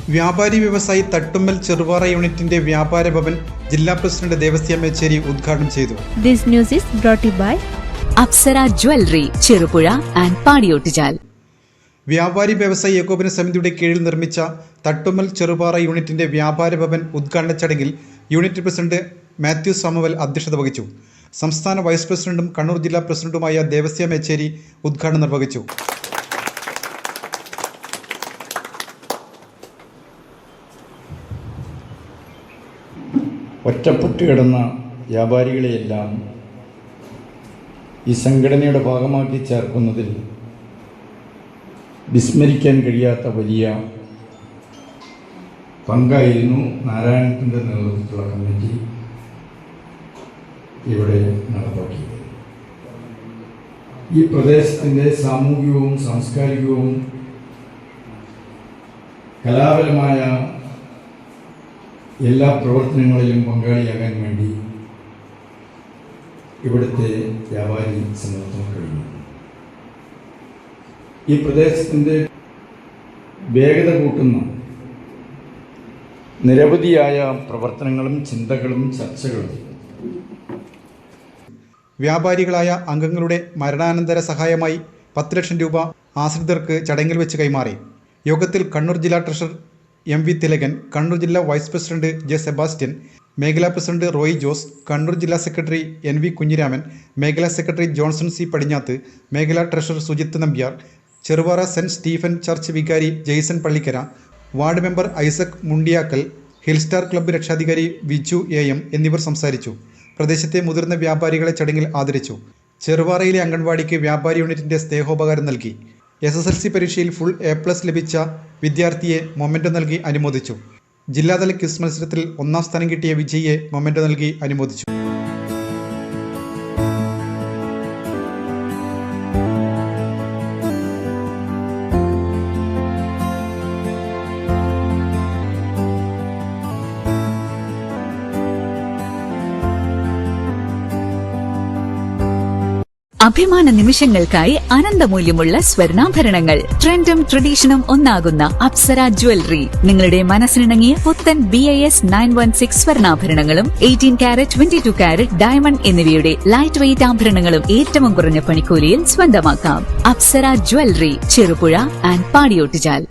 വ്യാപാരി വ്യവസായി തട്ടുമ്മൽ ചെറുവാറ യൂണിറ്റിന്റെ വ്യാപാര ഭവൻ ജില്ലാ പ്രസിഡന്റ് ദേവസ്യ മേച്ചേരി ഉദ്ഘാടനം ചെയ്തു. This news is brought to you by Apsara jewellery, Cherupuzha and Padiyottuchal. വ്യാപാരി വ്യവസായി ഏകോപന സമിതിയുടെ കീഴിൽ നിർമ്മിച്ച തട്ടുമ്മൽ ചെറുപാറ യൂണിറ്റിന്റെ വ്യാപാര ഭവൻ ഉദ്ഘാടന ചടങ്ങിൽ യൂണിറ്റ് പ്രസിഡന്റ് മാത്യു സാമുവൽ അധ്യക്ഷത വഹിച്ചു. സംസ്ഥാന വൈസ് പ്രസിഡന്റും കണ്ണൂർ ജില്ലാ പ്രസിഡന്റുമായ ദേവസ്യ മേച്ചേരി ഉദ്ഘാടനം നിർവഹിച്ചു. ഒറ്റപ്പെട്ടു കിടന്ന വ്യാപാരികളെയെല്ലാം ഈ സംഘടനയുടെ ഭാഗമാക്കി ചേർക്കുന്നതിൽ വിസ്മരിക്കാൻ കഴിയാത്ത വലിയ പങ്കായിരുന്നു നാരായണത്തിൻ്റെ നേതൃത്വത്തിലുള്ള കമ്മിറ്റി ഇവിടെ നടപ്പാക്കിയത്. ഈ പ്രദേശത്തിൻ്റെ സാമൂഹികവും സാംസ്കാരികവും കലാപരമായ എല്ലാ പ്രവർത്തനങ്ങളിലും പങ്കാളിയാകാൻ വേണ്ടി ഇവിടുത്തെ വ്യാപാരി സമൂഹത്തിന് കഴിഞ്ഞു. ഈ പ്രദേശത്തിൻ്റെ വേഗത കൂട്ടുന്ന നിരവധിയായ പ്രവർത്തനങ്ങളും ചിന്തകളും ചർച്ചകളും വ്യാപാരികളായ അംഗങ്ങളുടെ മരണാനന്തര സഹായമായി 10 ലക്ഷം രൂപ ആശ്രിതർക്ക് ചടങ്ങിൽ വെച്ച് കൈമാറി. യോഗത്തിൽ കണ്ണൂർ ജില്ലാ ട്രഷറർ MV തിലകൻ, കണ്ണൂർ ജില്ലാ വൈസ് പ്രസിഡന്റ് J സെബാസ്റ്റ്യൻ, മേഖലാ പ്രസിഡന്റ് റോയ് ജോസ്, കണ്ണൂർ ജില്ലാ സെക്രട്ടറി NV കുഞ്ഞിരാമൻ, മേഖലാ സെക്രട്ടറി ജോൺസൺ C പടിഞ്ഞാത്ത്, മേഖലാ treasurer Sujith Nambiar, Cheruvara Saint Stephen church വികാരി Jaison Pallikkara, ward member Isaac Mundiyakkal, Hillstar club രക്ഷാധികാരി വിജു AM എന്നിവർ സംസാരിച്ചു. പ്രദേശത്തെ മുതിർന്ന വ്യാപാരികളെ ചടങ്ങിൽ ആദരിച്ചു. ചെറുവാറയിലെ അംഗൻവാടിക്ക് വ്യാപാരി യൂണിറ്റിന്റെ സ്നേഹോപകാരം നൽകി. SSLC പരീക്ഷയിൽ ഫുൾ A+ ലഭിച്ച വിദ്യാർത്ഥിയെ മൊമെന്റോ നൽകി അനുമോദിച്ചു. ജില്ലാതല ക്വിസ് മത്സരത്തിൽ 1ാം സ്ഥാനം കിട്ടിയ വിജയിയെ മൊമെന്റോ നൽകി അനുമോദിച്ചു. അഭിമാന നിമിഷങ്ങൾക്കായി അനന്തമൂല്യമുള്ള സ്വർണ്ണാഭരണങ്ങൾ. ട്രെൻഡും ട്രഡീഷനും ഒന്നാകുന്ന അപ്സര ജ്വല്ലറി നിങ്ങളുടെ മനസ്സിനിണങ്ങിയ പുത്തൻ BIS 916 സ്വർണ്ണാഭരണങ്ങളും 18 കാരറ്റ് 22 കാരറ്റ് ഡയമണ്ട് എന്നിവയുടെ ലൈറ്റ് വെയ്റ്റ് ആഭരണങ്ങളും ഏറ്റവും കുറഞ്ഞ പണിക്കൂലിയിൽ സ്വന്തമാക്കാം. Apsara jewellery, Cherupuzha and Padiyottuchal.